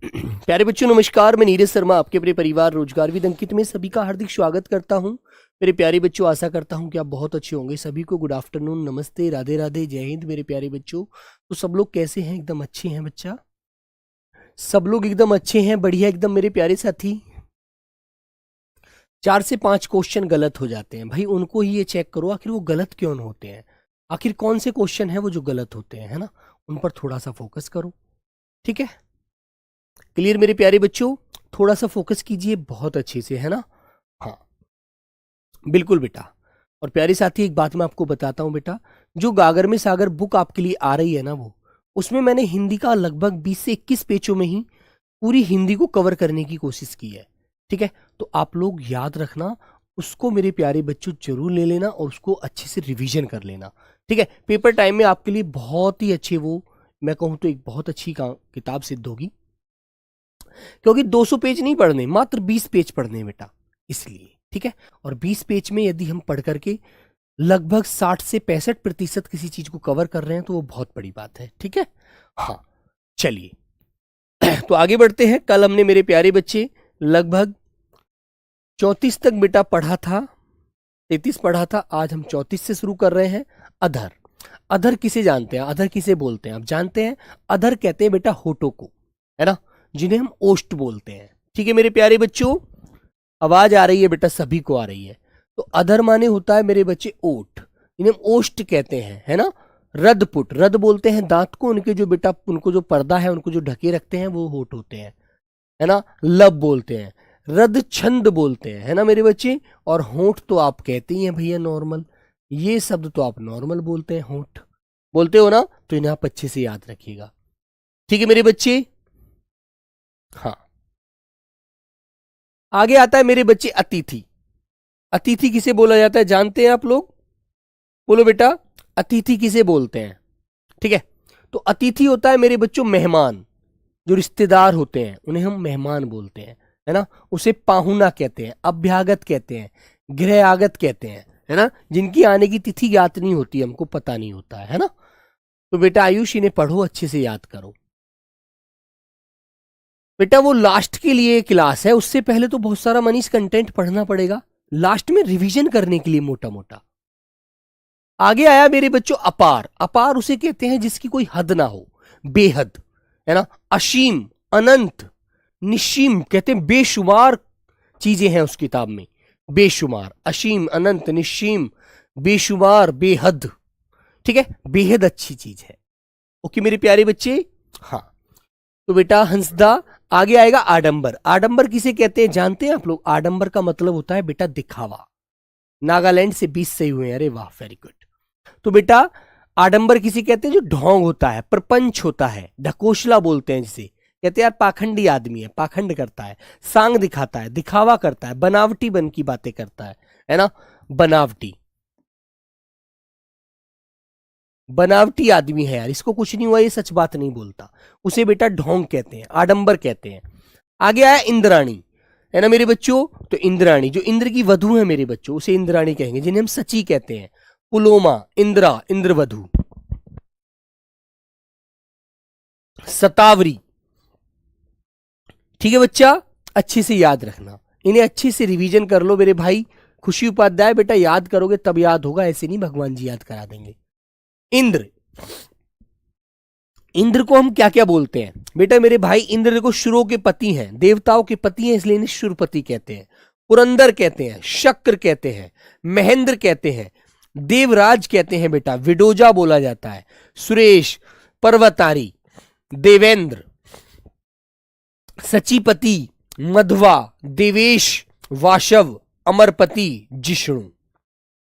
प्यारे बच्चों नमस्कार, मैं नीरज शर्मा आपके अपने परिवार रोजगार विद अंकित में सभी का हार्दिक स्वागत करता हूं। मेरे प्यारे बच्चों, आशा करता हूं कि आप बहुत अच्छे होंगे। सभी को गुड आफ्टरनून, नमस्ते, राधे राधे, जय हिंद। मेरे प्यारे बच्चों, तो सब लोग कैसे हैं? एकदम अच्छे हैं बच्चा? सब लोग एकदम अच्छे हैं, बढ़िया एकदम। मेरे प्यारे साथी, 4 से 5 क्वेश्चन गलत हो जाते हैं भाई, उनको ही ये चेक करो आखिर वो गलत क्यों होते हैं। आखिर कौन से क्वेश्चन है वो जो गलत होते हैं, है ना? उन पर थोड़ा सा फोकस करो, ठीक है? क्लियर मेरे प्यारे बच्चों? थोड़ा सा फोकस कीजिए बहुत अच्छे से, है ना? हाँ बिल्कुल बेटा। और प्यारे साथी, एक बात मैं आपको बताता हूं बेटा, जो गागर में सागर बुक आपके लिए आ रही है ना, वो उसमें मैंने हिंदी का लगभग 20 से 21 पेजों में ही पूरी हिंदी को कवर करने की कोशिश की है, ठीक है? तो आप लोग याद रखना, उसको मेरे प्यारे बच्चों जरूर ले लेना और उसको अच्छे से रिवीजन कर लेना, ठीक है? पेपर टाइम में आपके लिए बहुत ही अच्छे, वो मैं कहूँ तो एक बहुत अच्छी किताब सिद्ध होगी, क्योंकि 200 पेज नहीं पढ़ने, मात्र 20 पेज पढ़ने बेटा, इसलिए, ठीक है? और 20 पेज में यदि हम पढ़ करके लगभग 60 से 65% किसी चीज को कवर कर रहे हैं तो वो बहुत बड़ी बात है, ठीक है? हाँ चलिए तो आगे बढ़ते हैं। कल हमने मेरे प्यारे बच्चे लगभग 34 तक बेटा पढ़ा था, 33 पढ़ा था। आज हम 34 से शुरू कर रहे हैं। अधर, अधर किसे जानते हैं? अधर किसे बोलते हैं आप जानते हैं? अधर कहते हैं बेटा होठों को, है ना, जिन्हें हम ओष्ठ बोलते हैं, ठीक है मेरे प्यारे बच्चों? आवाज आ रही है बेटा? सभी को आ रही है। तो अधर माने होता है मेरे बच्चे ओठ, इन्हें हम ओष्ठ कहते हैं, है ना? रदपुट, रद बोलते हैं दांत को, उनके जो बेटा उनको जो पर्दा है उनको जो ढके रखते हैं वो होठ होते हैं, है ना? लब बोलते हैं, रद छंद बोलते हैं, है ना मेरे बच्चे? और होठ तो आप कहते ही हैं भैया नॉर्मल, ये शब्द तो आप नॉर्मल बोलते हैं, होठ बोलते हो ना? तो इन्हें आप अच्छे से याद रखिएगा, ठीक है मेरे बच्चे? हाँ आगे आता है मेरे बच्चे अतिथि। अतिथि किसे बोला जाता है जानते हैं आप लोग? बोलो बेटा, अतिथि किसे बोलते हैं? ठीक है, तो अतिथि होता है मेरे बच्चों मेहमान, जो रिश्तेदार होते हैं उन्हें हम मेहमान बोलते हैं, है ना? उसे पाहुना कहते हैं, अभ्यागत कहते हैं, गृह आगत कहते हैं, है ना? जिनकी आने की तिथि ज्ञात नहीं होती, हमको पता नहीं होता है ना? तो बेटा आयुष इन्हें पढ़ो, अच्छे से याद करो बेटा। वो लास्ट के लिए क्लास है, उससे पहले तो बहुत सारा मनीष कंटेंट पढ़ना पड़ेगा, लास्ट में रिवीजन करने के लिए मोटा मोटा। आगे आया मेरे बच्चों अपार। अपार उसे कहते हैं जिसकी कोई हद ना हो, बेहद, है ना? असीम, अनंत, निश्चिम कहते हैं, बेशुमार चीजें हैं उस किताब में, बेशुमार, असीम, अनंत, निश्चिम, बेशुमार, बेहद, ठीक है? बेहद अच्छी चीज है। ओके मेरे प्यारे बच्चे? हाँ तो बेटा हंसदा। आगे आएगा आडंबर। आडंबर किसे कहते हैं जानते हैं आप लोग? आडंबर का मतलब होता है बेटा दिखावा। नागालैंड से 20 सही हुए हैं, अरे वाह, वेरी गुड। तो बेटा आडंबर किसे कहते हैं? जो ढोंग होता है, प्रपंच होता है, ढकोसला बोलते हैं जिसे, कहते हैं यार पाखंडी आदमी है, पाखंड करता है, सांग दिखाता है, दिखावा करता है, बनावटी बन की बातें करता है ना? बनावटी, बनावटी आदमी है यार, इसको कुछ नहीं हुआ, ये सच बात नहीं बोलता, उसे बेटा ढोंग कहते हैं, आडंबर कहते हैं। आगे आया इंद्राणी, है ना मेरे बच्चों? तो इंद्राणी, जो इंद्र की वधु है मेरे बच्चों, उसे इंद्राणी कहेंगे, जिन्हें हम सची कहते हैं। पुलोमा, इंद्रा, इंद्रवधु। सतावरी, ठीक है बच्चा? अच्छे से याद रखना, इन्हें अच्छे से रिवीजन कर लो मेरे भाई। खुशी उपाध्याय बेटा याद करोगे तब याद होगा, ऐसे नहीं भगवान जी याद करा देंगे। इंद्र, इंद्र को हम क्या क्या बोलते हैं बेटा मेरे भाई? इंद्र देखो शुरों के पति हैं, देवताओं के पति हैं, इसलिए इन्हें शुरपति कहते हैं, पुरंदर कहते हैं, शक्र कहते हैं, महेंद्र कहते हैं, देवराज कहते हैं बेटा, विडोजा बोला जाता है, सुरेश, पर्वतारी, देवेंद्र, सचीपति, मध्वा, देवेश, वाशव, अमरपति, जिष्णु,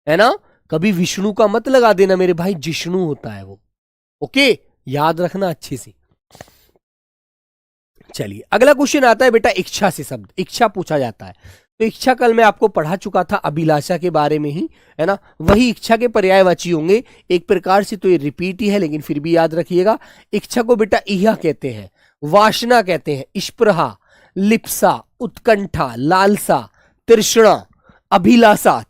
है ना? कभी विष्णु का मत लगा देना मेरे भाई, जिष्णु होता है वो, ओके? याद रखना अच्छे से। चलिए अगला क्वेश्चन आता है बेटा इच्छा से शब्द, इच्छा पूछा जाता है। तो इच्छा कल मैं आपको पढ़ा चुका था अभिलाषा के बारे में ही, है ना? वही इच्छा के पर्यायवाची होंगे एक प्रकार से, तो ये रिपीट ही है लेकिन फिर भी याद रखिएगा। इच्छा को बेटा इहा कहते हैं, वासना कहते हैं, स्पृहा, लिप्सा, उत्कंठा, लालसा, तृष्णा, अभिलाषा,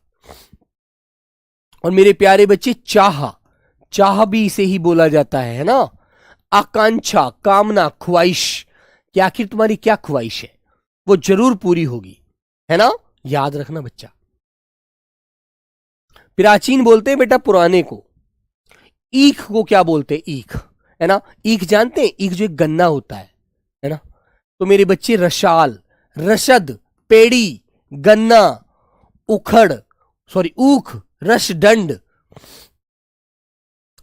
और मेरे प्यारे बच्चे चाह, चाह भी इसे ही बोला जाता है ना? आकांक्षा, कामना, ख्वाहिश, कि आखिर तुम्हारी क्या ख्वाहिश है, वो जरूर पूरी होगी, है ना, याद रखना बच्चा। प्राचीन बोलते हैं बेटा पुराने को। ईख को क्या बोलते हैं, ईख, है ना, ईख जानते हैं, ईख जो एक गन्ना होता है ना। तो मेरे बच्चे रसाल, रसद, पेड़ी, गन्ना, उखड़, सॉरी ऊख, रसदंड,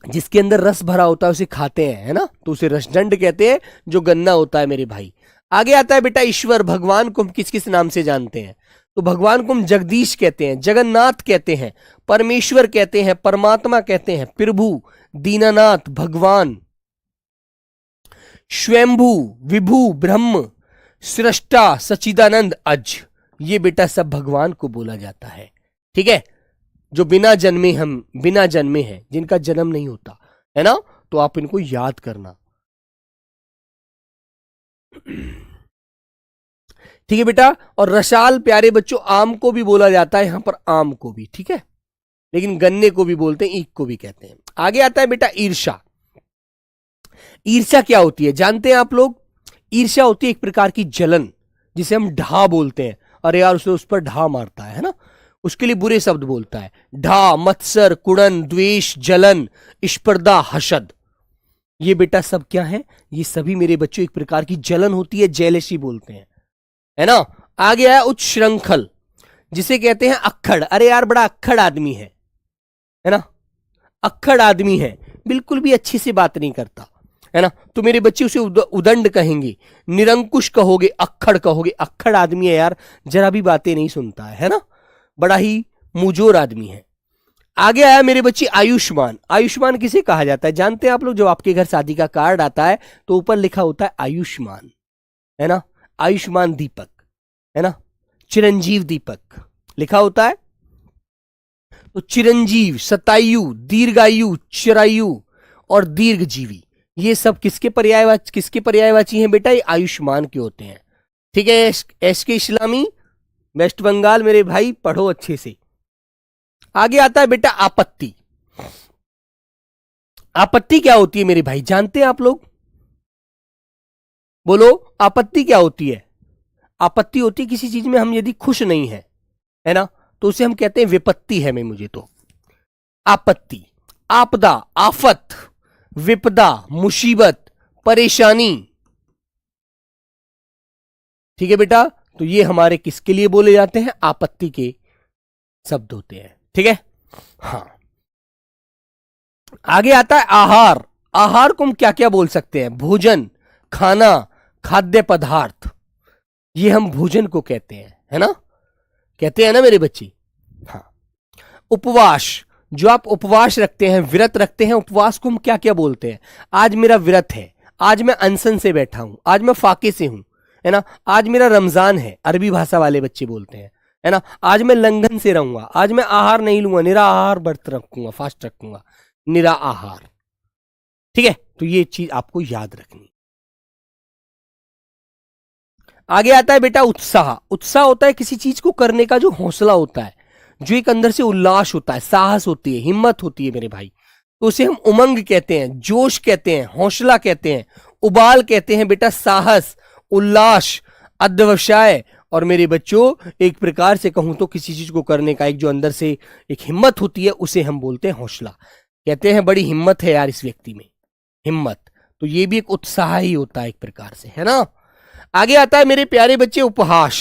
जिसके अंदर रस भरा होता है उसे खाते हैं, है ना, तो उसे रसदंड कहते हैं, जो गन्ना होता है मेरे भाई। आगे आता है बेटा ईश्वर, भगवान को हम किस किस नाम से जानते हैं, तो भगवान को हम जगदीश कहते हैं, जगन्नाथ कहते हैं, परमेश्वर कहते हैं, परमात्मा कहते हैं, प्रभु, दीनानाथ, भगवान, स्वयंभू, विभू, ब्रह्म, सृष्टा, सच्चिदानंद, अज, ये बेटा सब भगवान को बोला जाता है। ठीक है, जो बिना जन्मे हैं, जिनका जन्म नहीं होता, है ना, तो आप इनको याद करना। ठीक है बेटा। और रसाल प्यारे बच्चों आम को भी बोला जाता है, यहां पर आम को भी, ठीक है, लेकिन गन्ने को भी बोलते हैं, ईख को भी कहते हैं। आगे आता है बेटा ईर्ष्या। ईर्ष्या क्या होती है जानते हैं आप लोग? ईर्ष्या होती है एक प्रकार की जलन, जिसे हम ढा बोलते हैं। अरे यार उसे उस पर ढा मारता है ना, उसके लिए बुरे शब्द बोलता है। ढा, मत्सर, कुड़न, द्वेष, जलन, स्पर्धा, हसद, ये बेटा सब क्या है? ये सभी मेरे बच्चों एक प्रकार की जलन होती है, जेलसी बोलते हैं, है ना। आगे आया उच्छृंखल, जिसे कहते हैं अक्खड़। अरे यार बड़ा अक्खड़ आदमी है ना, अक्खड़ आदमी है, बिल्कुल भी अच्छी से बात नहीं करता, है ना, तो मेरे बच्चे उसे उदंड कहेंगे, निरंकुश कहोगे, अक्खड़ कहोगे। अक्खड़ आदमी है यार, जरा भी बातें नहीं सुनता है ना, बड़ा ही मुजोर आदमी है। आगे आया मेरे बच्चे आयुष्मान। आयुष्मान किसे कहा जाता है जानते हैं आप लोग? जब आपके घर शादी का कार्ड आता है तो ऊपर लिखा होता है आयुष्मान, है ना, आयुष्मान दीपक, है ना, चिरंजीव दीपक लिखा होता है। तो चिरंजीव, शतायु, दीर्घायु, चिरायु और दीर्घजीवी, ये सब किसके पर्यायवाची हैं बेटा? ये आयुष्मान के होते हैं। ठीक है। एस के इस्लामी, वेस्ट बंगाल, मेरे भाई पढ़ो अच्छे से। आगे आता है बेटा आपत्ति। आपत्ति क्या होती है मेरे भाई जानते हैं आप लोग? बोलो, आपत्ति क्या होती है? आपत्ति होती है किसी चीज में हम यदि खुश नहीं है ना, तो उसे हम कहते हैं विपत्ति है। मुझे तो आपत्ति, आपदा, आफत, विपदा, मुसीबत, परेशानी। ठीक है बेटा, तो ये हमारे किसके लिए बोले जाते हैं? आपत्ति के शब्द होते हैं। ठीक है, हाँ। आगे आता है आहार। आहार को हम क्या क्या बोल सकते हैं? भोजन, खाना, खाद्य पदार्थ, ये हम भोजन को कहते हैं, है ना, कहते हैं ना मेरे बच्चे। हाँ। उपवास, जो आप उपवास रखते हैं, व्रत रखते हैं, उपवास को हम क्या क्या बोलते हैं? आज मेरा व्रत है, आज मैं अनशन से बैठा हूं, आज मैं फाके से हूं, है ना, आज मेरा रमजान है, अरबी भाषा वाले बच्चे बोलते हैं, है ना, आज मैं लंघन से रहूंगा, आज मैं आहार नहीं लूंगा, निराहार व्रत रखूंगा, फास्ट रखूंगा, निरा आहार। ठीक है, तो ये चीज आपको याद रखनी। आगे आता है बेटा उत्साह। उत्साह होता है किसी चीज को करने का जो हौसला होता है, जो एक अंदर से उल्लास होता है, साहस होती है, हिम्मत होती है मेरे भाई, तो उसे हम उमंग कहते हैं, जोश कहते हैं, हौसला कहते हैं, उबाल कहते हैं बेटा, साहस, उल्लास, अध्यवसाय। और मेरे बच्चों एक प्रकार से कहूं तो किसी चीज को करने का एक जो अंदर से एक हिम्मत होती है, उसे हम बोलते हैं हौसला। कहते हैं बड़ी हिम्मत है यार इस व्यक्ति में, हिम्मत, तो ये भी एक उत्साह ही होता है एक प्रकार से, है ना। आगे आता है मेरे प्यारे बच्चे उपहास।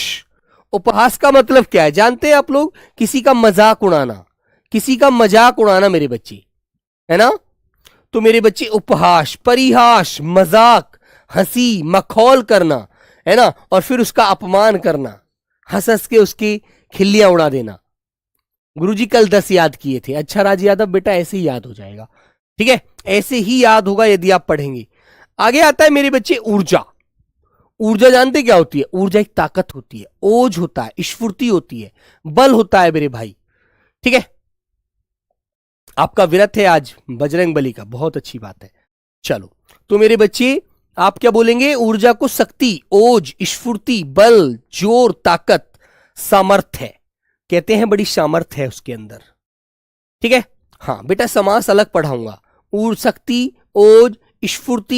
उपहास का मतलब क्या है जानते हैं आप लोग? किसी का मजाक उड़ाना, किसी का मजाक उड़ाना मेरे बच्चे, है ना। तो मेरे बच्चे उपहास, परिहास, मजाक, हंसी, मखौल करना, है ना, और फिर उसका अपमान करना, हंस हंस के उसकी खिल्लियां उड़ा देना। गुरुजी कल 10 याद किए थे। अच्छा राज यादव बेटा, ऐसे ही याद हो जाएगा, ठीक है, ऐसे ही याद होगा यदि आप पढ़ेंगे। आगे आता है मेरे बच्चे ऊर्जा। ऊर्जा जानते क्या होती है? ऊर्जा एक ताकत होती है, ओज होता है, स्फूर्ति होती है, बल होता है मेरे भाई। ठीक है, आपका व्रत है आज बजरंग बली का, बहुत अच्छी बात है। चलो, तो मेरे बच्चे आप क्या बोलेंगे? ऊर्जा को शक्ति, ओज, स्फूर्ति, बल, जोर, ताकत, सामर्थ्य कहते हैं। बड़ी सामर्थ्य है उसके अंदर। ठीक है, हाँ बेटा, समास अलग पढ़ाऊंगा। शक्ति, ओज, स्फूर्ति,